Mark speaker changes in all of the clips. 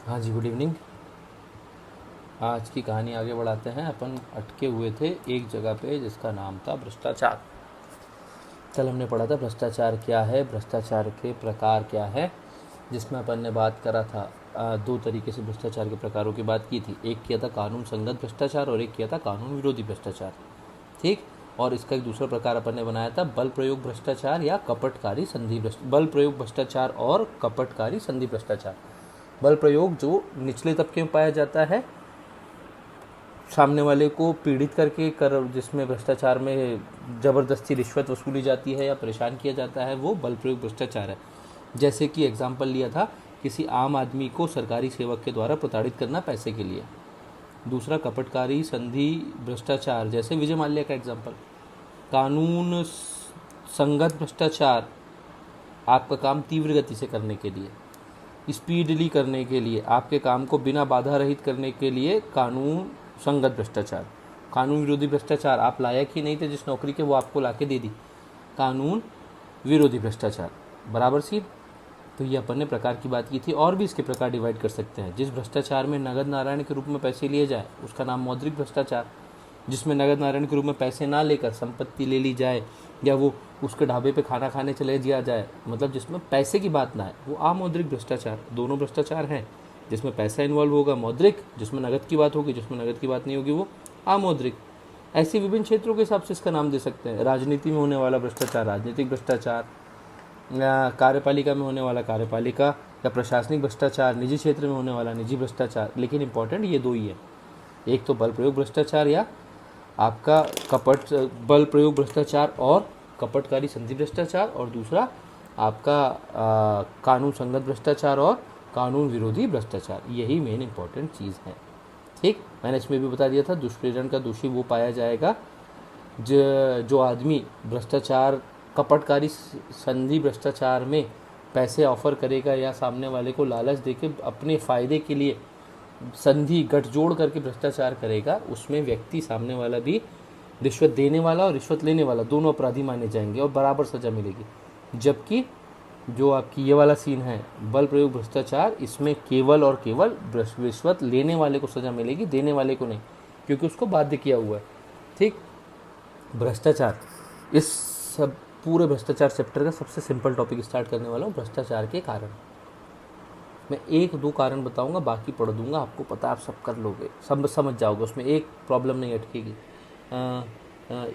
Speaker 1: हाँ जी, good evening. आज की कहानी आगे बढ़ाते हैं। अपन अटके हुए थे एक जगह पे जिसका नाम था भ्रष्टाचार। कल हमने पढ़ा था भ्रष्टाचार क्या है, भ्रष्टाचार के प्रकार क्या है, जिसमें अपन ने बात करा था दो तरीके से भ्रष्टाचार के प्रकारों की बात की थी। एक किया था कानून संगत भ्रष्टाचार और एक किया था कानून विरोधी भ्रष्टाचार। ठीक। और इसका एक दूसरा प्रकार अपन ने बनाया था बल प्रयोग भ्रष्टाचार या कपटकारी संधि बल प्रयोग भ्रष्टाचार और कपटकारी संधि भ्रष्टाचार। बल प्रयोग जो निचले तबके में पाया जाता है, सामने वाले को पीड़ित करके जिसमें भ्रष्टाचार में ज़बरदस्ती रिश्वत वसूली जाती है या परेशान किया जाता है, वो बल प्रयोग भ्रष्टाचार है। जैसे कि एग्जाम्पल लिया था, किसी आम आदमी को सरकारी सेवक के द्वारा प्रताड़ित करना पैसे के लिए। दूसरा कपटकारी संधि भ्रष्टाचार, जैसे विजय माल्या का एग्जाम्पल। कानून संगत भ्रष्टाचार, आपका काम तीव्र गति से करने के लिए, स्पीडली करने के लिए, आपके काम को बिना बाधा रहित करने के लिए कानून संगत भ्रष्टाचार। कानून विरोधी भ्रष्टाचार, आप लायक ही नहीं थे जिस नौकरी के, वो आपको लाके दे दी, कानून विरोधी भ्रष्टाचार। बराबर सी। तो ये अपन ने प्रकार की बात की थी। और भी इसके प्रकार डिवाइड कर सकते हैं। जिस भ्रष्टाचार में नगद नारायण के रूप में पैसे लिए जाए उसका नाम मौद्रिक भ्रष्टाचार। जिसमें नगद नारायण के रूप में पैसे ना लेकर संपत्ति ले ली जाए या वो उसके ढाबे पे खाना खाने चले दिया जाए, मतलब जिसमें पैसे की बात ना है, वो अमौद्रिक भ्रष्टाचार। दोनों भ्रष्टाचार हैं। जिसमें पैसा इन्वॉल्व होगा मौद्रिक, जिसमें नगद की बात होगी, जिसमें नगद की बात नहीं होगी वो अमौद्रिक। ऐसे विभिन्न क्षेत्रों के हिसाब से इसका नाम दे सकते हैं। राजनीति में होने वाला भ्रष्टाचार राजनीतिक भ्रष्टाचार, कार्यपालिका में होने वाला कार्यपालिका या प्रशासनिक भ्रष्टाचार, निजी क्षेत्र में होने वाला निजी भ्रष्टाचार। लेकिन इंपॉर्टेंट ये दो ही है, एक तो बल प्रयोग भ्रष्टाचार या आपका कपट बल प्रयोग भ्रष्टाचार और कपटकारी संधि भ्रष्टाचार, और दूसरा आपका कानून संगत भ्रष्टाचार और कानून विरोधी भ्रष्टाचार। यही मेन इंपॉर्टेंट चीज़ है। ठीक। मैंने इसमें भी बता दिया था, दुष्प्रेरण का दोषी वो पाया जाएगा जो आदमी भ्रष्टाचार कपटकारी संधि भ्रष्टाचार में पैसे ऑफर करेगा या सामने वाले को लालच देके अपने फ़ायदे के लिए संधि गठजोड़ करके भ्रष्टाचार करेगा, उसमें व्यक्ति सामने वाला भी रिश्वत देने वाला और रिश्वत लेने वाला दोनों अपराधी माने जाएंगे और बराबर सज़ा मिलेगी। जबकि जो आपकी ये वाला सीन है बल प्रयोग भ्रष्टाचार, इसमें केवल और केवल रिश्वत लेने वाले को सज़ा मिलेगी, देने वाले को नहीं, क्योंकि उसको बाध्य किया हुआ है। ठीक। भ्रष्टाचार, इस सब पूरे भ्रष्टाचार चैप्टर का सबसे सिंपल टॉपिक स्टार्ट करने वाला हूँ, भ्रष्टाचार के कारण। मैं एक दो कारण बताऊंगा, बाकी पढ़ दूंगा, आपको पता, आप सब कर लोगे, सब समझ जाओगे, उसमें एक प्रॉब्लम नहीं अटकेगी।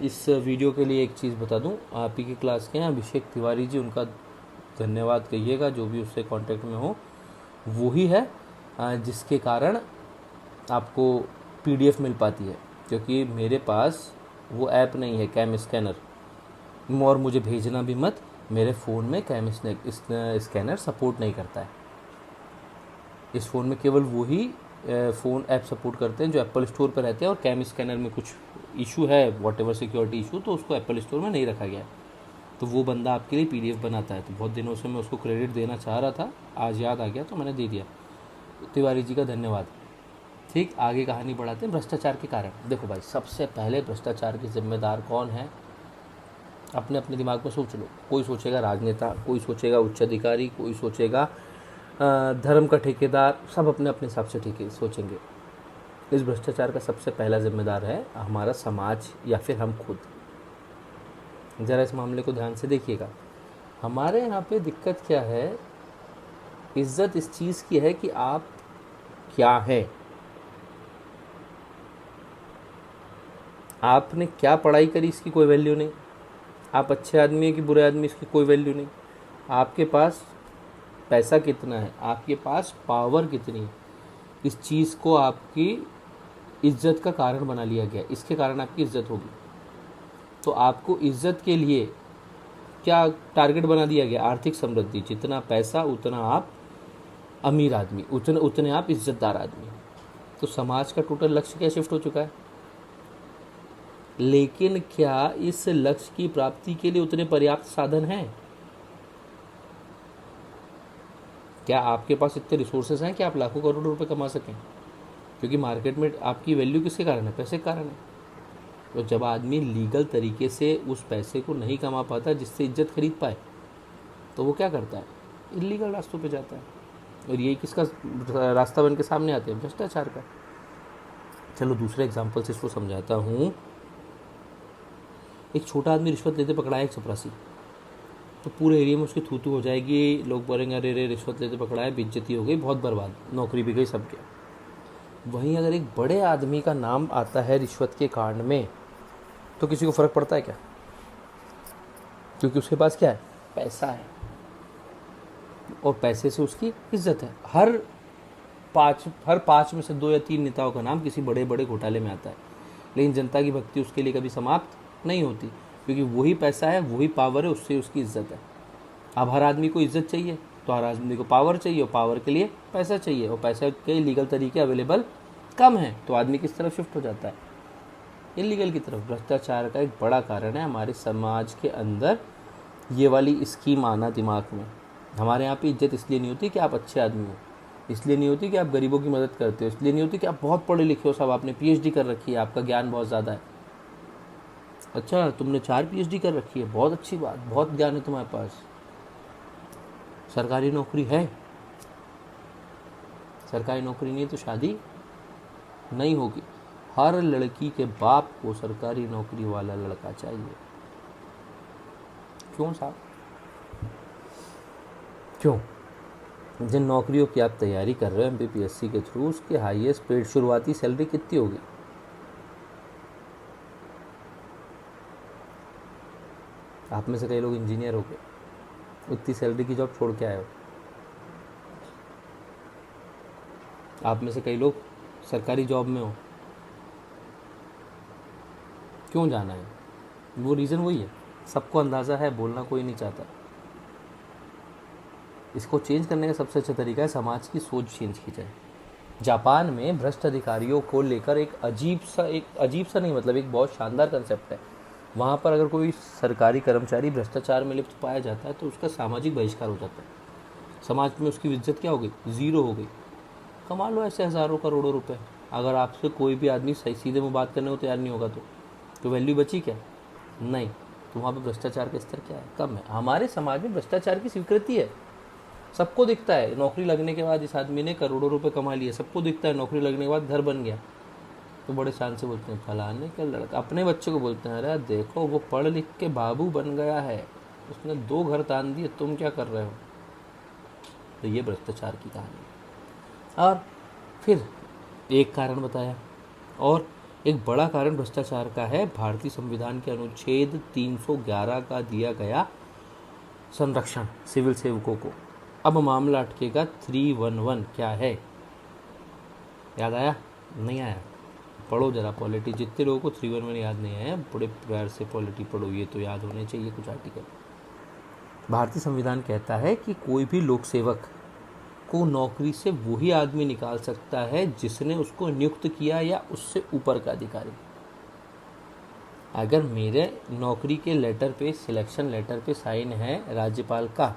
Speaker 1: इस वीडियो के लिए एक चीज़ बता दूं, आप ही की क्लास के हैं अभिषेक तिवारी जी, उनका धन्यवाद कहिएगा, जो भी उससे कांटेक्ट में हो वो ही है जिसके कारण आपको PDF मिल पाती है, क्योंकि मेरे पास वो ऐप नहीं है कैम स्कैनर, और मुझे भेजना भी मत, मेरे फ़ोन में कैम स्कैनर सपोर्ट नहीं करता है। इस फ़ोन में केवल वही फ़ोन ऐप सपोर्ट करते हैं जो एप्पल स्टोर पर रहते हैं, और कैम स्कैनर में कुछ इशू है, वॉटेवर सिक्योरिटी इशू, तो उसको एप्पल स्टोर में नहीं रखा गया। तो वो बंदा आपके लिए PDF बनाता है। तो बहुत दिनों से मैं उसको क्रेडिट देना चाह रहा था, आज याद आ गया तो मैंने दे दिया। तिवारी जी का धन्यवाद। ठीक। आगे कहानी बढ़ाते हैं। भ्रष्टाचार के कारण देखो भाई, सबसे पहले भ्रष्टाचार के जिम्मेदार कौन है, अपने अपने दिमाग में सोच लो। कोई सोचेगा राजनेता, कोई सोचेगा उच्च अधिकारी, कोई सोचेगा धर्म का ठेकेदार, सब अपने अपने हिसाब से ठीक सोचेंगे। इस भ्रष्टाचार का सबसे पहला जिम्मेदार है हमारा समाज या फिर हम खुद। ज़रा इस मामले को ध्यान से देखिएगा। हमारे यहाँ पे दिक्कत क्या है, इज्जत इस चीज़ की है कि आप क्या हैं, आपने क्या पढ़ाई करी इसकी कोई वैल्यू नहीं, आप अच्छे आदमी हैं कि बुरे आदमी इसकी कोई वैल्यू नहीं, आपके पास पैसा कितना है, आपके पास पावर कितनी है, इस चीज़ को आपकी इज्जत का कारण बना लिया गया। इसके कारण आपकी इज्जत होगी। तो आपको इज्जत के लिए क्या टारगेट बना दिया गया, आर्थिक समृद्धि। जितना पैसा उतना आप अमीर आदमी, उतने आप इज्जतदार आदमी। तो समाज का टोटल लक्ष्य क्या शिफ्ट हो चुका है। लेकिन क्या इस लक्ष्य की प्राप्ति के लिए उतने पर्याप्त साधन हैं? क्या आपके पास इतने रिसोर्सेज हैं कि आप लाखों करोड़ों रुपए कमा सकें? क्योंकि मार्केट में आपकी वैल्यू किसके कारण है, पैसे के कारण है। तो जब आदमी लीगल तरीके से उस पैसे को नहीं कमा पाता जिससे इज्जत खरीद पाए, तो वो क्या करता है, इलीगल रास्तों पे जाता है। और यही किसका रास्ता बन के सामने आते हैं? भ्रष्टाचार का। चलो दूसरे एग्जाम्पल से इसको समझाता हूँ। एक छोटा आदमी रिश्वत लेते पकड़ा है, एक चपरासी, तो पूरे एरिया में उसकी थू थू हो जाएगी, लोग बोलेंगे अरे रे रिश्वत लेते पकड़ा है, बेइज्जती हो गई, बहुत बर्बाद, नौकरी भी गई, सब गया। वहीं अगर एक बड़े आदमी का नाम आता है रिश्वत के कांड में, तो किसी को फ़र्क पड़ता है क्या? क्योंकि उसके पास क्या है? पैसा है, और पैसे से उसकी इज्जत है। हर पाँच में से 2 या 3 नेताओं का नाम किसी बड़े बड़े घोटाले में आता है, लेकिन जनता की भक्ति उसके लिए कभी समाप्त नहीं होती, क्योंकि वही पैसा है, वही पावर है, उससे उसकी इज्जत है। अब हर आदमी को इज्जत चाहिए, तो हर आदमी को पावर चाहिए, और पावर के लिए पैसा चाहिए, और पैसा के लीगल तरीके अवेलेबल कम है, तो आदमी किस तरफ शिफ्ट हो जाता है? इलीगल की तरफ। भ्रष्टाचार का एक बड़ा कारण है हमारे समाज के अंदर ये वाली स्कीम आना दिमाग में। हमारे यहाँ पे इज्जत इसलिए नहीं होती कि आप अच्छे आदमी हो, इसलिए नहीं होती कि आप गरीबों की मदद करते हो, इसलिए नहीं होती कि आप बहुत पढ़े लिखे हो, सब आपने PhD कर रखी है, आपका ज्ञान बहुत ज़्यादा है। अच्छा, तुमने 4 PhD कर रखी है, बहुत अच्छी बात, बहुत ज्ञान है तुम्हारे पास। सरकारी नौकरी है? सरकारी नौकरी नहीं है तो शादी नहीं होगी। हर लड़की के बाप को सरकारी नौकरी वाला लड़का चाहिए। क्यों साहब? क्यों? जिन नौकरियों की आप तैयारी कर रहे हो MPPSC के थ्रू, उसके हाईएस्ट पेड शुरुआती सैलरी कितनी होगी? आप में से कई लोग इंजीनियर हो गए, उतनी सैलरी की जॉब छोड़ के आए हो। आप में से कई लोग सरकारी जॉब में हो। क्यों जाना है? वो रीज़न वही है, सबको अंदाज़ा है, बोलना कोई नहीं चाहता। इसको चेंज करने का सबसे अच्छा तरीका है समाज की सोच चेंज की जाए। जापान में भ्रष्ट अधिकारियों को लेकर एक अजीब सा नहीं, मतलब एक बहुत शानदार कंसेप्ट है। वहाँ पर अगर कोई सरकारी कर्मचारी भ्रष्टाचार में लिप्त पाया जाता है तो उसका सामाजिक बहिष्कार हो जाता है। समाज में उसकी इज्जत क्या हो गई? ज़ीरो हो गई। कमा लो ऐसे हज़ारों करोड़ों रुपए, अगर आपसे कोई भी आदमी सही सीधे में बात करने को तैयार नहीं होगा तो वैल्यू बची क्या? नहीं। तो वहाँ पर भ्रष्टाचार का स्तर क्या है? कम है। हमारे समाज में भ्रष्टाचार की स्वीकृति है, सबको दिखता है। नौकरी लगने के बाद इस आदमी ने करोड़ों रुपए कमा लिए, सबको दिखता है। नौकरी लगने के बाद घर बन गया, तो बड़े शान से बोलते हैं फलाने का लड़का। अपने बच्चे को बोलते हैं अरे देखो वो पढ़ लिख के बाबू बन गया है, उसने 2 घर तान दिए, तुम क्या कर रहे हो? तो ये भ्रष्टाचार की कहानी। और फिर एक कारण बताया, और एक बड़ा कारण भ्रष्टाचार का है भारतीय संविधान के अनुच्छेद 311 का दिया गया संरक्षण सिविल सेवकों को। अब मामला अटकेगा 311 क्या है? याद आया? नहीं आया? पढ़ो जरा पॉलिटी। जितने लोगों को 311 याद नहीं आया, बड़े प्यार से पॉलिटी पढ़ो, ये तो याद होने चाहिए कुछ आर्टिकल। भारतीय संविधान कहता है कि कोई भी लोक सेवक को नौकरी से वही आदमी निकाल सकता है जिसने उसको नियुक्त किया या उससे ऊपर का अधिकारी। अगर मेरे नौकरी के लेटर पे, सिलेक्शन लेटर पे साइन है राज्यपाल का,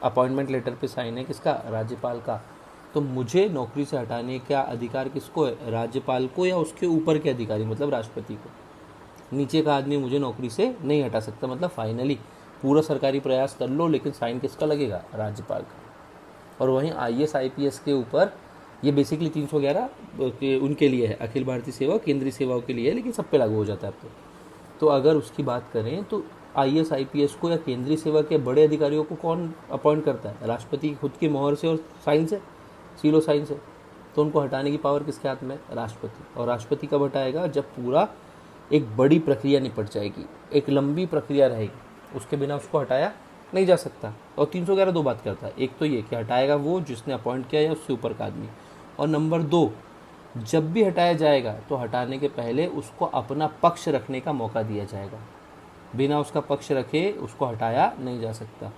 Speaker 1: अपॉइंटमेंट लेटर पे साइन है किसका? राज्यपाल का, तो मुझे नौकरी से हटाने का अधिकार किसको है? राज्यपाल को या उसके ऊपर के अधिकारी मतलब राष्ट्रपति को। नीचे का आदमी मुझे नौकरी से नहीं हटा सकता। मतलब फाइनली पूरा सरकारी प्रयास कर लो, लेकिन साइन किसका लगेगा? राज्यपाल का। और वहीं IAS IPS के ऊपर ये बेसिकली 311 उनके लिए है, अखिल भारतीय सेवा केंद्रीय सेवाओं के लिए है, लेकिन सब पे लागू हो जाता है अब तो अगर उसकी बात करें तो IAS IPS को या केंद्रीय सेवा के बड़े अधिकारियों को कौन अपॉइंट करता है? राष्ट्रपति खुद की मोहर से और साइन से, सीलो साइन से। तो उनको हटाने की पावर किसके हाथ में? राष्ट्रपति। और राष्ट्रपति कब हटाएगा? जब पूरा एक बड़ी प्रक्रिया निपट जाएगी, एक लंबी प्रक्रिया रहेगी, उसके बिना उसको हटाया नहीं जा सकता। और 311 2 बात करता है, एक तो ये कि हटाएगा वो जिसने अपॉइंट किया या उससे ऊपर का आदमी, और नंबर 2 जब भी हटाया जाएगा तो हटाने के पहले उसको अपना पक्ष रखने का मौका दिया जाएगा। बिना उसका पक्ष रखे उसको हटाया नहीं जा सकता।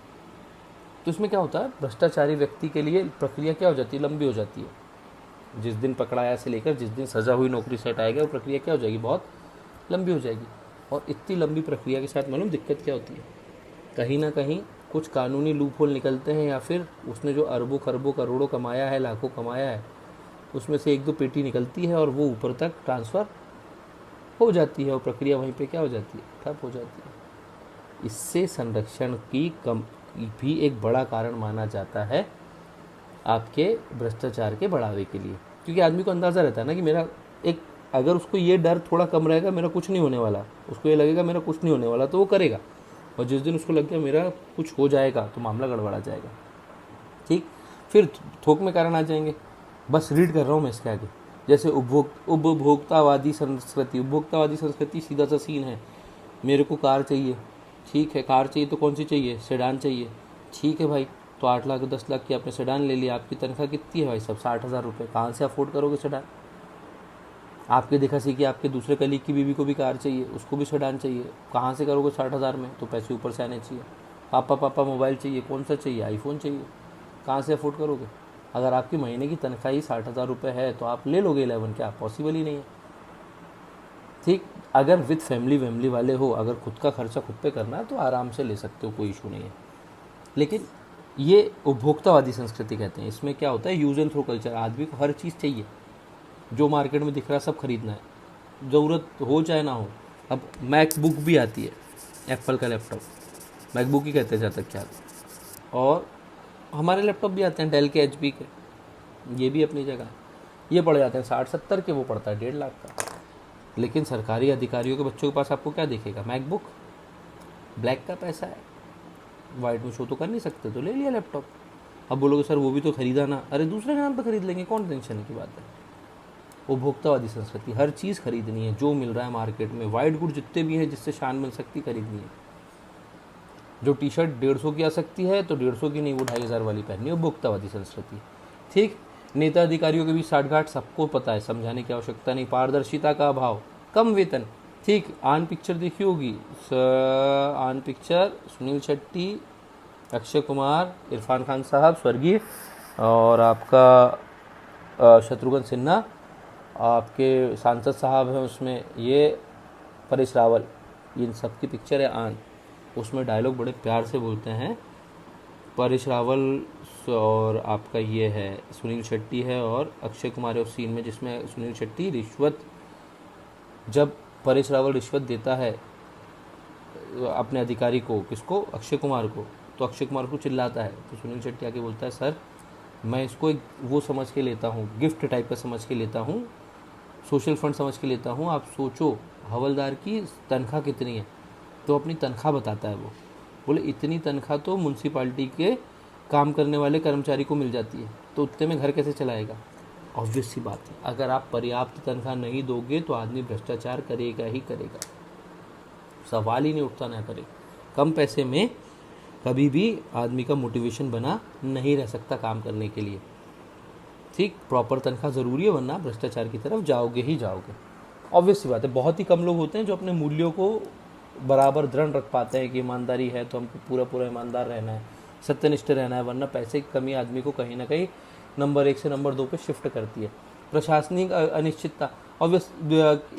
Speaker 1: तो इसमें क्या होता है? भ्रष्टाचारी व्यक्ति के लिए प्रक्रिया क्या हो जाती है? लंबी हो जाती है। जिस दिन पकड़ाया से लेकर जिस दिन सज़ा हुई नौकरी से हटाएगा, वो प्रक्रिया क्या हो जाएगी? बहुत लंबी हो जाएगी। और इतनी लंबी प्रक्रिया के साथ मालूम दिक्कत क्या होती है? कहीं ना कहीं कुछ कानूनी लूपहोल निकलते हैं, या फिर उसने जो अरबों खरबों करोड़ों कमाया है, लाखों कमाया है, उसमें से 1-2 पेटी निकलती है और वो ऊपर तक ट्रांसफ़र हो जाती है, और प्रक्रिया वहीं पे क्या हो जाती है? ठप हो जाती है। इससे संरक्षण की कम भी एक बड़ा कारण माना जाता है आपके भ्रष्टाचार के बढ़ावे के लिए, क्योंकि आदमी को अंदाज़ा रहता है ना कि मेरा एक, अगर उसको ये डर थोड़ा कम रहेगा मेरा कुछ नहीं होने वाला, उसको ये लगेगा मेरा कुछ नहीं होने वाला, तो वो करेगा। और जिस दिन उसको लग गया मेरा कुछ हो जाएगा तो मामला गड़बड़ा जाएगा। ठीक, फिर थोक में कारण आ जाएंगे। बस रीड कर रहा हूँ मैं इसके आगे। जैसे उपभोक्तावादी संस्कृति। उपभोक्तावादी संस्कृति सीधा सा सीन है, मेरे को कार चाहिए, ठीक है, कार चाहिए तो कौन सी चाहिए, सेडान चाहिए, ठीक है भाई, तो 8 लाख 10 लाख की आपने सेडान ले लिया, आपकी तनख्वाह कितनी है भाई साहब, 60,000 रुपये, कहाँ से अफोर्ड करोगे सेडान। आपके देखा सीखिए आपके दूसरे कलीग की बीवी को भी कार चाहिए, उसको भी सेडान चाहिए, कहाँ से करोगे 60,000 में, तो पैसे ऊपर से आने चाहिए। पापा मोबाइल चाहिए, कौन सा चाहिए, आईफोन चाहिए, कहाँ से अफोर्ड करोगे। अगर आपकी महीने की तनख्वाह ही 60,000 रुपये है तो आप ले लोगे 11, क्या पॉसिबल ही नहीं है। ठीक, अगर विद फैमिली वाले हो, अगर खुद का खर्चा खुद पे करना है तो आराम से ले सकते हो, कोई इशू नहीं है। लेकिन ये उपभोक्तावादी संस्कृति कहते हैं। इसमें क्या होता है, यूज एंड थ्रो कल्चर। आदमी को हर चीज़ चाहिए, जो मार्केट में दिख रहा है सब खरीदना है, ज़रूरत हो चाहे ना हो। अब मैकबुक भी आती है, एप्पल का लैपटॉप, मैकबुक ही कहते हैं जहाँ तक क्या, और हमारे लैपटॉप भी आते हैं डेल के, HP के, ये भी अपनी जगह है। ये पड़ जाते हैं 60-70 के, वो पड़ता है 1.5 लाख का। लेकिन सरकारी अधिकारियों के बच्चों के पास आपको क्या दिखेगा, मैकबुक, ब्लैक का पैसा है, वाइट में शो तो कर नहीं सकते, तो ले लिया लैपटॉप। अब बोलोगे सर वो भी तो खरीदा ना, अरे दूसरे के नाम पर खरीद लेंगे, कौन टेंशन की बात है। उपभोक्तावादी संस्कृति, हर चीज़ खरीदनी है, जो मिल रहा है मार्केट में, वाइट गुड जितने भी हैं जिससे शान मिल सकती खरीदनी है। जो टी शर्ट 150 की आ सकती है तो 150 की नहीं, वो 2,500 वाली पहननी है, उपभोक्तावादी संस्कृति। ठीक, नेता अधिकारियों के भी साठगांठ सबको पता है, समझाने की आवश्यकता नहीं। पारदर्शिता का अभाव, कम वेतन। ठीक, आन पिक्चर देखी होगी, आन पिक्चर, सुनील शेट्टी, अक्षय कुमार, इरफान खान साहब स्वर्गीय, और आपका शत्रुघ्न सिन्हा, आपके सांसद साहब हैं उसमें, ये परेश रावल, इन सब की पिक्चर है आन। उसमें डायलॉग बड़े प्यार से बोलते हैं परेश रावल, और आपका ये है सुनील शेट्टी है, और अक्षय कुमार है उस सीन में जिसमें सुनील शेट्टी रिश्वत, जब परेश रावल रिश्वत देता है अपने अधिकारी को, किसको, अक्षय कुमार को, तो अक्षय कुमार को चिल्लाता है, तो सुनील शेट्टी आके बोलता है सर मैं इसको एक वो समझ के लेता हूँ, गिफ्ट टाइप का समझ के लेता हूँ, सोशल फंड समझ के लेता हूँ। आप सोचो हवलदार की तनख्वाह कितनी है, तो अपनी तनख्वाह बताता है। वो बोले इतनी तनख्वाह तो म्यूनसिपाल्टी के काम करने वाले कर्मचारी को मिल जाती है, तो उतने में घर कैसे चलाएगा। ऑब्वियस सी बात है, अगर आप पर्याप्त तनख्वाह नहीं दोगे तो आदमी भ्रष्टाचार करेगा ही करेगा, सवाल ही नहीं उठता ना करे। कम पैसे में कभी भी आदमी का मोटिवेशन बना नहीं रह सकता काम करने के लिए। ठीक, प्रॉपर तनख्वाह ज़रूरी है, वरना भ्रष्टाचार की तरफ जाओगे ही जाओगे। ऑब्वियस सी बात है, बहुत ही कम लोग होते हैं जो अपने मूल्यों को बराबर दृढ़ रख पाते हैं कि ईमानदारी है तो हमको पूरा ईमानदार रहना है, सत्यनिष्ठ रहना है, वरना पैसे की कमी आदमी को कहीं ना कहीं नंबर 1 से नंबर 2 पे शिफ्ट करती है। प्रशासनिक अनिश्चितता, ऑब्वियस,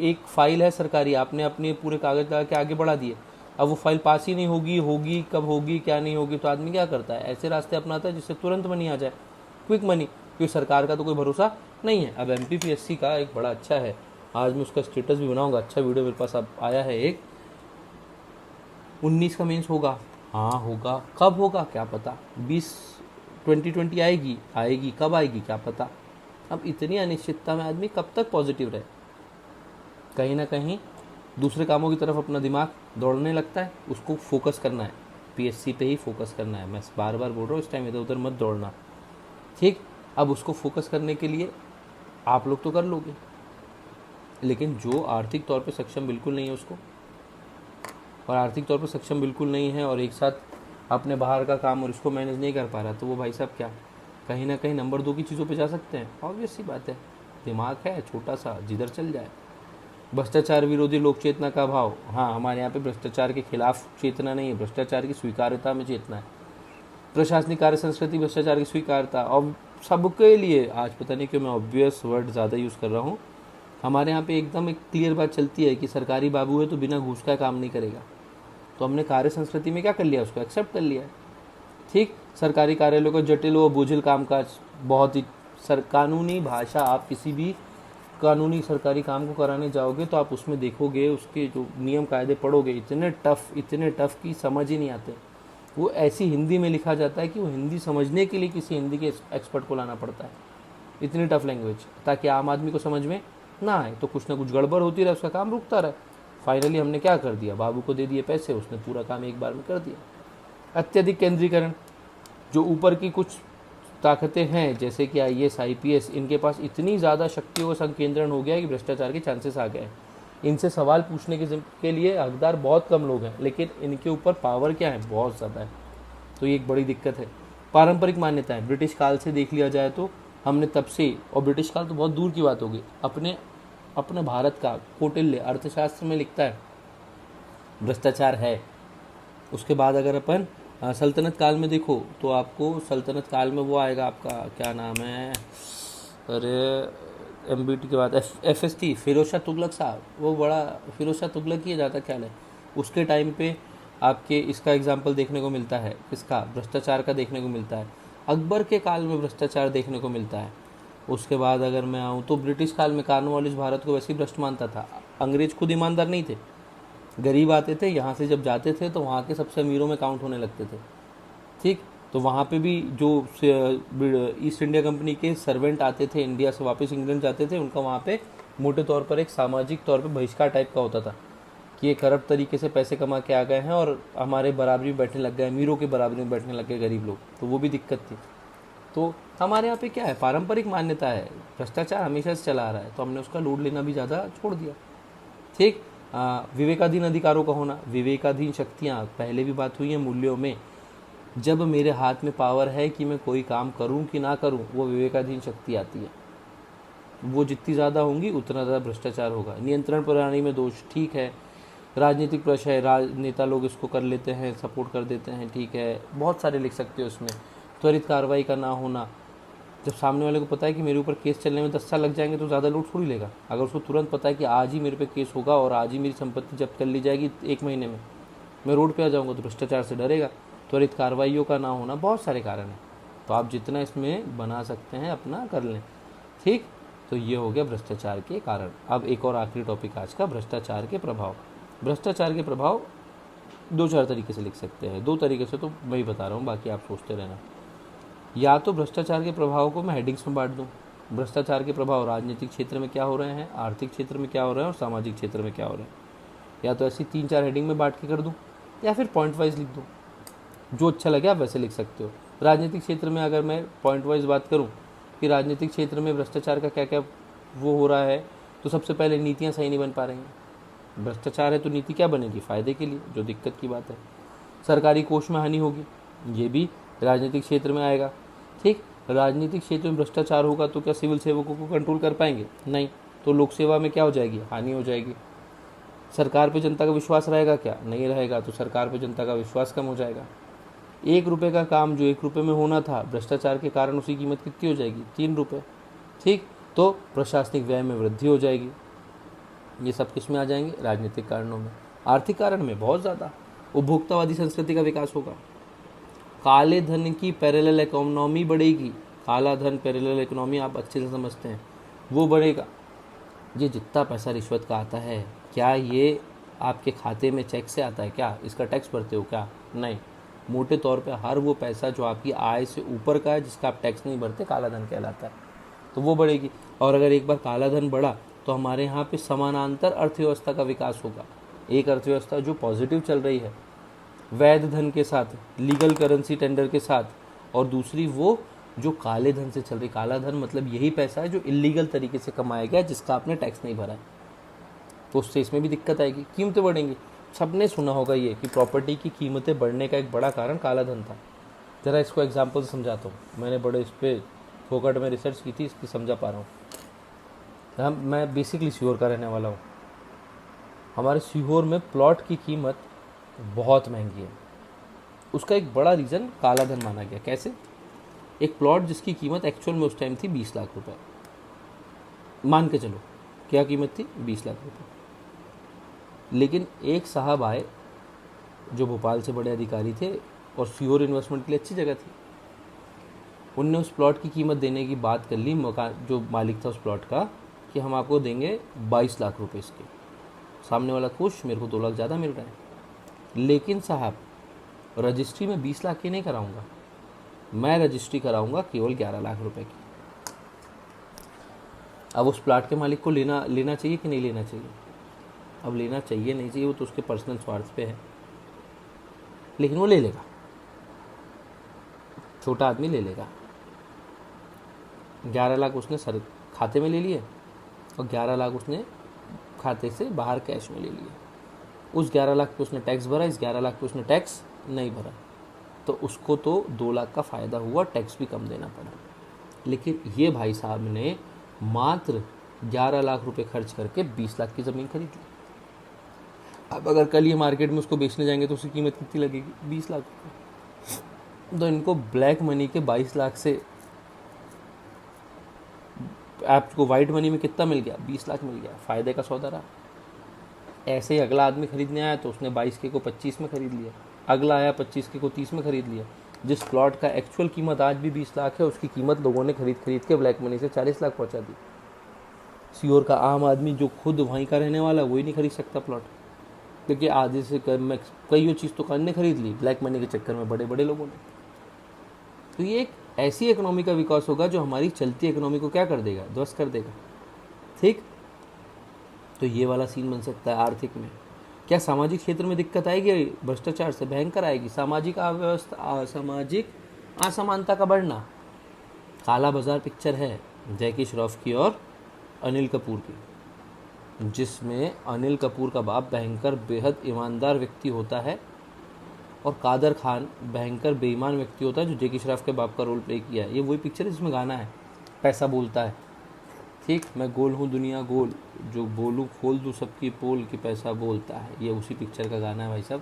Speaker 1: एक फाइल है सरकारी, आपने अपने पूरे कागज लगा के आगे बढ़ा दिए, अब वो फाइल पास ही नहीं होगी कब होगी क्या नहीं होगी, तो आदमी क्या करता है, ऐसे रास्ते अपनाता है जिससे तुरंत मनी आ जाए, क्विक मनी, क्योंकि सरकार का तो कोई भरोसा नहीं है। अब MPPSC का एक बड़ा अच्छा है, आज मैं उसका स्टेटस भी बनाऊंगा, अच्छा वीडियो मेरे पास अब आया है एक, 19 का मेंस होगा, हाँ होगा, कब होगा क्या पता, 2020 आएगी कब आएगी क्या पता। अब इतनी अनिश्चितता में आदमी कब तक पॉजिटिव रहे, कहीं ना कहीं दूसरे कामों की तरफ अपना दिमाग दौड़ने लगता है, उसको फोकस करना है, PSC पे ही फोकस करना है। मैं बार बार बोल रहा हूँ, इस टाइम इधर उधर मत दौड़ना। ठीक, अब उसको फोकस करने के लिए आप लोग तो कर लोगे, लेकिन जो आर्थिक तौर पे सक्षम बिल्कुल नहीं है उसको, और आर्थिक तौर पे सक्षम बिल्कुल नहीं है और एक साथ अपने बाहर का काम और इसको मैनेज नहीं कर पा रहा, तो वो भाई साहब क्या कहीं ना कहीं नंबर 2 की चीज़ों पे जा सकते हैं। ऑब्वियस सी बात है, दिमाग है छोटा सा, जिधर चल जाए। भ्रष्टाचार विरोधी लोक चेतना का अभाव, हाँ हमारे यहाँ पे भ्रष्टाचार के खिलाफ चेतना नहीं है, भ्रष्टाचार की स्वीकार्यता में चेतना है। प्रशासनिक कार्य संस्कृति, भ्रष्टाचार की स्वीकार्यता, और सबके लिए, आज पता नहीं क्यों मैं ऑब्वियस वर्ड ज़्यादा यूज़ कर रहा हूँ, हमारे यहाँ पे एकदम एक क्लियर बात चलती है कि सरकारी बाबू है तो बिना घूस का काम नहीं करेगा, तो हमने कार्य संस्कृति में क्या कर लिया, उसको एक्सेप्ट कर लिया। ठीक, सरकारी कार्यालयों का जटिल व बोझिल कामकाज, बहुत ही कानूनी भाषा, आप किसी भी कानूनी सरकारी काम को कराने जाओगे तो आप उसमें देखोगे, उसके जो नियम कायदे पढ़ोगे, इतने टफ कि समझ ही नहीं आते। वो ऐसी हिंदी में लिखा जाता है कि वो हिंदी समझने के लिए किसी हिंदी के एक्सपर्ट को लाना पड़ता है, इतनी टफ लैंग्वेज, ताकि आम आदमी को समझ में ना आए। तो कुछ ना कुछ गड़बड़ होती रहे, उसका काम रुकता रहे। फाइनली हमने क्या कर दिया, बाबू को दे दिए पैसे, उसने पूरा काम एक बार में कर दिया। अत्यधिक केंद्रीकरण, जो ऊपर की कुछ ताकतें हैं जैसे कि IAS IPS, इनके पास इतनी ज़्यादा शक्तियों का संकेंद्रण हो गया है कि भ्रष्टाचार के चांसेस आ गए हैं। इनसे सवाल पूछने के लिए हकदार बहुत कम लोग हैं, लेकिन इनके ऊपर पावर क्या है, बहुत ज़्यादा है। तो ये एक बड़ी दिक्कत है। पारंपरिक मान्यताएं, ब्रिटिश काल से देख लिया जाए तो हमने तब से, और ब्रिटिश काल तो बहुत दूर की बात होगी, अपने भारत का कौटिल्य अर्थशास्त्र में लिखता है भ्रष्टाचार है। उसके बाद अगर अपन सल्तनत काल में देखो तो आपको सल्तनत काल में वो आएगा, आपका क्या नाम है, अरे MBT के बाद FST, फिरोज शाह तुगलक साहब, वो बड़ा फिरोज शाह तुगलक ही ज़्यादा ख्याल है। उसके टाइम पे आपके इसका एग्जाम्पल देखने को मिलता है, किसका, भ्रष्टाचार का देखने को मिलता है। अकबर के काल में भ्रष्टाचार देखने को मिलता है। उसके बाद अगर मैं आऊँ तो ब्रिटिश काल में कॉर्नवालिस भारत को वैसे ही भ्रष्ट मानता था। अंग्रेज खुद ईमानदार नहीं थे, गरीब आते थे यहाँ से, जब जाते थे तो वहाँ के सबसे अमीरों में काउंट होने लगते थे। ठीक, तो वहाँ पे भी जो ईस्ट इंडिया कंपनी के सर्वेंट आते थे, इंडिया से वापस इंग्लैंड जाते थे, उनका वहाँ पे मोटे तौर पर एक सामाजिक तौर पे बहिष्कार टाइप का होता था कि ये करप्ट तरीके से पैसे कमा के आ गए हैं और हमारे बराबरी में बैठने लग गए, अमीरों के बराबरी में बैठने लग गए गरीब लोग, तो वो भी दिक्कत थी। तो हमारे यहाँ पे क्या है, पारंपरिक मान्यता है, भ्रष्टाचार हमेशा से चला आ रहा है, तो हमने उसका लोड लेना भी ज़्यादा छोड़ दिया। ठीक, विवेकाधीन अधिकारों का होना, विवेकाधीन शक्तियाँ, पहले भी बात हुई है मूल्यों में। जब मेरे हाथ में पावर है कि मैं कोई काम करूं कि ना करूं, वो विवेकाधीन शक्ति आती है। वो जितनी ज़्यादा होंगी उतना ज़्यादा भ्रष्टाचार होगा। नियंत्रण प्रणाली में दोष, ठीक है, राजनीतिक प्रश्न है, राजनेता लोग इसको कर लेते हैं, सपोर्ट कर देते हैं, ठीक है, बहुत सारे लिख सकते हो उसमें। त्वरित कार्रवाई का ना होना, जब सामने वाले को पता है कि मेरे ऊपर केस चलने में 10 साल लग जाएंगे तो ज़्यादा लोड थोड़ी लेगा। अगर उसको तुरंत पता है कि आज ही मेरे पे केस होगा और आज ही मेरी संपत्ति जब्त कर ली जाएगी 1 महीने में, मैं रोड पे आ जाऊँगा, तो भ्रष्टाचार से डरेगा। त्वरित कार्रवाइयों का ना होना, बहुत सारे कारण हैं। तो आप जितना इसमें बना सकते हैं अपना कर लें। ठीक, तो ये हो गया भ्रष्टाचार के कारण। अब एक और आखिरी टॉपिक आज का, भ्रष्टाचार के प्रभाव। भ्रष्टाचार के प्रभाव 2-4 तरीके से लिख सकते हैं, 2 तरीके से तो मैं ही बता रहा हूँ, बाकी आप सोचते रहना। या तो भ्रष्टाचार के प्रभाव को मैं हेडिंग्स में बांट दूँ, भ्रष्टाचार के प्रभाव राजनीतिक क्षेत्र में क्या हो रहे हैं, आर्थिक क्षेत्र में क्या हो रहे हैं और सामाजिक क्षेत्र में क्या हो रहे हैं। या तो ऐसी 3-4 हेडिंग में बांट के कर दूँ, या फिर पॉइंट वाइज लिख दूँ, जो अच्छा लगे आप वैसे लिख सकते हो। राजनीतिक क्षेत्र में अगर मैं पॉइंट वाइज बात करूं कि राजनीतिक क्षेत्र में भ्रष्टाचार का क्या क्या वो हो रहा है, तो सबसे पहले नीतियां सही नहीं बन पा रही हैं। भ्रष्टाचार है तो नीति क्या बनेगी, फ़ायदे के लिए, जो दिक्कत की बात है। सरकारी कोष में हानि होगी, ये भी राजनीतिक क्षेत्र में आएगा। ठीक, राजनीतिक क्षेत्र में भ्रष्टाचार होगा तो क्या सिविल सेवकों को कंट्रोल कर पाएंगे, नहीं, तो लोक सेवा में क्या हो जाएगी, हानि हो जाएगी। सरकार पे जनता का विश्वास रहेगा क्या, नहीं रहेगा, तो सरकार पे जनता का विश्वास कम हो जाएगा। 1 रुपये का काम जो 1 रुपये में होना था, भ्रष्टाचार के कारण उसकी कीमत कितनी हो जाएगी, 3 रुपये। ठीक, तो प्रशासनिक व्यय में वृद्धि हो जाएगी। ये सब किस में आ जाएंगे, राजनीतिक कारणों में। आर्थिक कारण में बहुत ज़्यादा उपभोक्तावादी संस्कृति का विकास होगा। काले धन की पैरेलल इकोनॉमी बढ़ेगी। काला धन, पैरेलल इकोनॉमी आप अच्छे से समझते हैं, वो बढ़ेगा। ये जितना पैसा रिश्वत का आता है, क्या ये आपके खाते में चेक से आता है क्या, इसका टैक्स भरते हो क्या, नहीं। मोटे तौर पे हर वो पैसा जो आपकी आय से ऊपर का है, जिसका आप टैक्स नहीं भरते, काला धन कहलाता है, तो वो बढ़ेगी। और अगर एक बार काला धन बढ़ा तो हमारे यहाँ पे समानांतर अर्थव्यवस्था का विकास होगा। एक अर्थव्यवस्था जो पॉजिटिव चल रही है वैध धन के साथ, लीगल करेंसी टेंडर के साथ, और दूसरी वो जो काले धन से चल रही। काला धन मतलब यही पैसा है जो इलीगल तरीके से कमाया गया, जिसका आपने टैक्स नहीं भरा है, तो उससे इसमें भी दिक्कत आएगी, कीमतें बढ़ेंगी। सबने सुना होगा ये कि प्रॉपर्टी की कीमतें बढ़ने का एक बड़ा कारण काला धन था। ज़रा इसको एग्जांपल से समझाता हूँ, मैंने बड़े इस पर फोकट में रिसर्च की थी, इसकी समझा पा रहा हूँ। मैं बेसिकली सीहोर का रहने वाला हूँ। हमारे सीहोर में प्लॉट की कीमत बहुत महंगी है। उसका एक बड़ा रीज़न काला धन माना गया। कैसे? एक प्लॉट जिसकी कीमत एक्चुअल में उस टाइम थी 20 लाख रुपए, मान के चलो क्या कीमत थी, 20 लाख रुपए। लेकिन एक साहब आए जो भोपाल से बड़े अधिकारी थे और सीहोर इन्वेस्टमेंट के लिए अच्छी जगह थी। उनने उस प्लॉट की कीमत देने की बात कर ली, मकान जो मालिक था उस प्लॉट का, कि हम आपको देंगे 22 लाख रुपए इसके। सामने वाला खुश, मेरे को 2 लाख ज़्यादा मिल रहा है। लेकिन साहब रजिस्ट्री में 20 लाख की नहीं कराऊंगा, मैं रजिस्ट्री कराऊंगा केवल 11 लाख रुपए की। अब उस प्लाट के मालिक को लेना चाहिए कि नहीं लेना चाहिए? अब लेना चाहिए नहीं चाहिए वो तो उसके पर्सनल स्वार्थ पे है, लेकिन वो ले लेगा, छोटा आदमी ले लेगा। 11 लाख उसने सर खाते में ले लिए और 11 लाख उसने खाते से बाहर कैश में ले लिए। उस 11 लाख पे उसने टैक्स भरा, इस 11 लाख पे उसने टैक्स नहीं भरा, तो उसको तो 2 लाख का फ़ायदा हुआ, टैक्स भी कम देना पड़ा। लेकिन ये भाई साहब ने मात्र 11 लाख रुपए खर्च करके 20 लाख की ज़मीन खरीद ली। अब अगर कल ये मार्केट में उसको बेचने जाएंगे तो उसकी कीमत कितनी लगेगी? 20 लाख रुपये। तो इनको ब्लैक मनी के 22 लाख से आपको वाइट मनी में कितना मिल गया? 20 लाख मिल गया, फ़ायदे का सौदा रहा। ऐसे ही अगला आदमी खरीदने आया तो उसने 22 के को 25 में खरीद लिया, अगला आया 25 के को 30 में खरीद लिया। जिस प्लॉट का एक्चुअल कीमत आज भी 20 लाख है, उसकी कीमत लोगों ने खरीद के ब्लैक मनी से 40 लाख पहुंचा दी। सीओर का आम आदमी जो खुद वहीं का रहने वाला, वही नहीं खरीद सकता प्लॉट, क्योंकि आधे से कई चीज़ तो ने खरीद ली ब्लैक मनी के चक्कर में, बड़े बड़े लोगों ने। तो ये एक ऐसी इकोनॉमी का विकास होगा जो हमारी चलती इकोनॉमी को क्या कर देगा? ध्वस्त कर देगा। ठीक, तो ये वाला सीन बन सकता है आर्थिक में। क्या सामाजिक क्षेत्र में दिक्कत आएगी? भ्रष्टाचार से भयंकर आएगी। सामाजिक अव्यवस्था, सामाजिक असमानता का बढ़ना। काला बाजार पिक्चर है जैकी श्रॉफ की और अनिल कपूर की, जिसमें अनिल कपूर का बाप भयंकर बेहद ईमानदार व्यक्ति होता है और कादर खान भयंकर बेईमान व्यक्ति होता है जो जैकी श्रॉफ के बाप का रोल प्ले किया है। ये वही पिक्चर है जिसमें गाना है पैसा बोलता है। ठीक, मैं गोल हूँ दुनिया गोल, जो बोलूँ खोल दूँ सबकी पोल कि पैसा बोलता है, ये उसी पिक्चर का गाना है भाई साहब।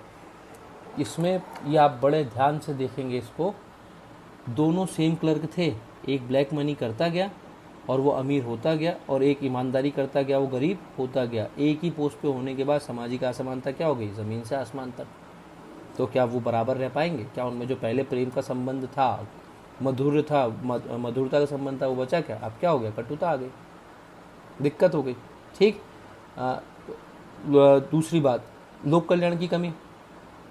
Speaker 1: इसमें ये आप बड़े ध्यान से देखेंगे इसको, दोनों सेम क्लर्क थे, एक ब्लैक मनी करता गया और वो अमीर होता गया, और एक ईमानदारी करता गया, वो गरीब होता गया। एक ही पोस्ट पे होने के बाद सामाजिक असमानता क्या हो गई? ज़मीन से आसमान तक। तो क्या वो बराबर रह पाएंगे? क्या उनमें जो पहले प्रेम का संबंध था, मधुरता का संबंध था, वो बचा क्या? अब क्या हो गया? कटुता आ गई, दिक्कत हो गई। ठीक, दूसरी बात, लोक कल्याण की कमी।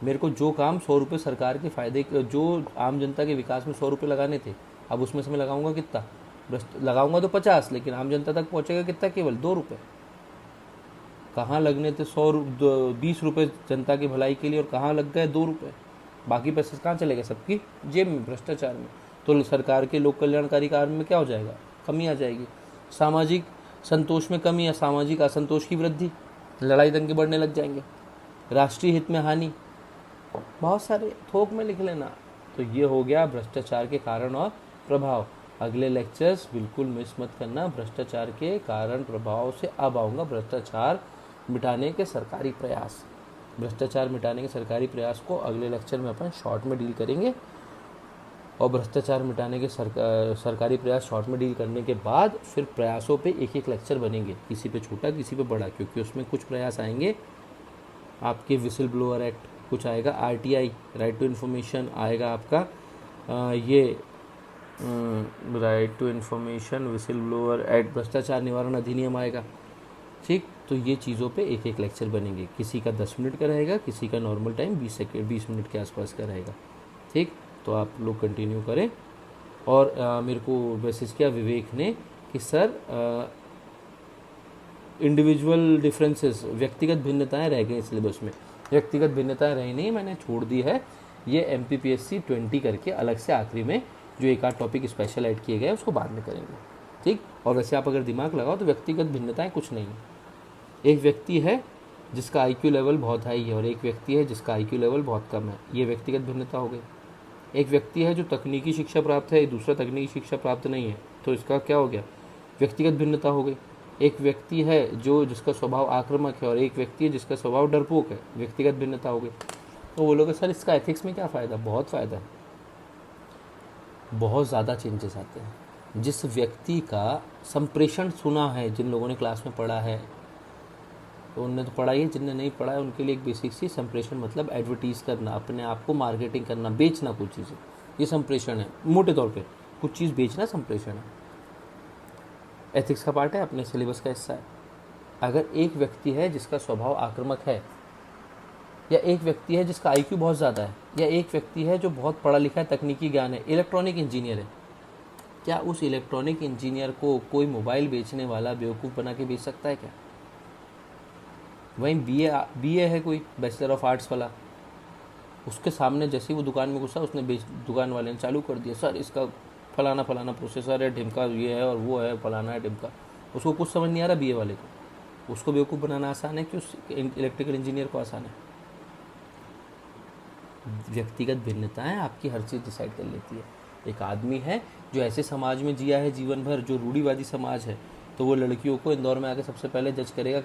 Speaker 1: मेरे को जो काम 100 रुपये सरकार के फ़ायदे, जो आम जनता के विकास में 100 रुपये लगाने थे, अब उसमें से मैं लगाऊंगा कितना? लगाऊंगा तो 50, लेकिन आम जनता तक पहुंचेगा कितना? केवल 2 रुपये। कहाँ लगने थे 20 रुपये जनता की भलाई के लिए, और कहाँ लग गए 2 रुपये? बाकी पैसे कहाँ चले गए? सबकी जेब में, भ्रष्टाचार में। तो सरकार के लोक कल्याणकारी कार्य में क्या हो जाएगा? कमी आ जाएगी। सामाजिक संतोष में कमी या सामाजिक असंतोष की वृद्धि, लड़ाई दंगे बढ़ने लग जाएंगे। राष्ट्रीय हित में हानि, बहुत सारे थोक में लिख लेना। तो ये हो गया भ्रष्टाचार के कारण और प्रभाव। अगले लेक्चर्स बिल्कुल मिस मत करना। भ्रष्टाचार के कारण प्रभाव से अब आऊँगा भ्रष्टाचार मिटाने के सरकारी प्रयास। भ्रष्टाचार मिटाने के सरकारी प्रयास को अगले लेक्चर में अपन शॉर्ट में डील करेंगे, और भ्रष्टाचार मिटाने के सरकारी प्रयास शॉर्ट में डील करने के बाद फिर प्रयासों पे एक एक लेक्चर बनेंगे, किसी पे छोटा किसी पे बड़ा, क्योंकि उसमें कुछ प्रयास आएंगे आपके विसिल ब्लोअर एक्ट, कुछ आएगा RTI राइट टू इन्फॉर्मेशन, आएगा आपका ये right to information whistle blower act, भ्रष्टाचार निवारण अधिनियम आएगा। ठीक, तो ये चीज़ों पे एक एक लेक्चर बनेंगे। किसी का 10 मिनट का रहेगा, किसी का नॉर्मल टाइम 20 मिनट के आसपास का रहेगा। ठीक, तो आप लोग कंटिन्यू करें। और मेरे को मैसेज किया विवेक ने कि सर इंडिविजुअल डिफरेंसेस, व्यक्तिगत भिन्नताएं रह गई सिलेबस में। व्यक्तिगत भिन्नताएं रही नहीं, मैंने छोड़ दी है। ये MPPSC 20 करके अलग से आखिरी में जो एक आध टॉपिक स्पेशल ऐड किए गए उसको बाद में करेंगे। ठीक, और वैसे आप अगर दिमाग लगाओ तो व्यक्तिगत भिन्नताएं कुछ नहीं है। एक व्यक्ति है जिसका IQ लेवल बहुत हाई है और एक व्यक्ति है जिसका IQ लेवल बहुत कम है, ये व्यक्तिगत भिन्नता हो गई। एक व्यक्ति है जो तकनीकी शिक्षा प्राप्त है, दूसरा तकनीकी शिक्षा प्राप्त नहीं है, तो इसका क्या हो गया? व्यक्तिगत भिन्नता हो गई। एक व्यक्ति है जिसका स्वभाव आक्रामक है और एक व्यक्ति है जिसका स्वभाव डरपोक है, व्यक्तिगत भिन्नता हो गई। तो वो लोग सर इसका एथिक्स में क्या फ़ायदा? बहुत फ़ायदा है, बहुत ज़्यादा चेंजेस आते हैं। जिस व्यक्ति का संप्रेषण सुना है, जिन लोगों ने क्लास में पढ़ा है तो उनने तो पढ़ा ही है, जिनने नहीं पढ़ा है उनके लिए एक बेसिक सी संप्रेषण मतलब एडवर्टीज़ करना, अपने आप को मार्केटिंग करना, बेचना कुछ चीज़ें, ये संप्रेषण है। मोटे तौर पे कुछ चीज़ बेचना संप्रेषण है। एथिक्स का पार्ट है, अपने सिलेबस का हिस्सा है। अगर एक व्यक्ति है जिसका स्वभाव आक्रामक है, या एक व्यक्ति है जिसका आईक्यू बहुत ज़्यादा है, या एक व्यक्ति है जो बहुत पढ़ा लिखा है, तकनीकी ज्ञान है, इलेक्ट्रॉनिक इंजीनियर है, क्या उस इलेक्ट्रॉनिक इंजीनियर को कोई मोबाइल बेचने वाला बेवकूफ़ बना के बेच सकता है क्या? वहीं बीए है कोई बैचलर ऑफ आर्ट्स वाला, उसके सामने जैसे ही वो दुकान में घुसा, उसने दुकान वाले ने चालू कर दिया, सर इसका फलाना फलाना प्रोसेसर है, ढिमका ये है और वो है, फलाना है ढिमका। उसको कुछ समझ नहीं आ रहा बीए वाले को, उसको बेवकूफ़ बनाना आसान है कि उस इलेक्ट्रिकल इंजीनियर को आसान है? व्यक्तिगत भिन्नताएं आपकी हर चीज़ डिसाइड कर लेती है। एक आदमी है जो ऐसे समाज में जिया है जीवन भर जो रूढ़िवादी समाज है, तो वो लड़कियों को इंदौर में आके सबसे पहले जज करेगा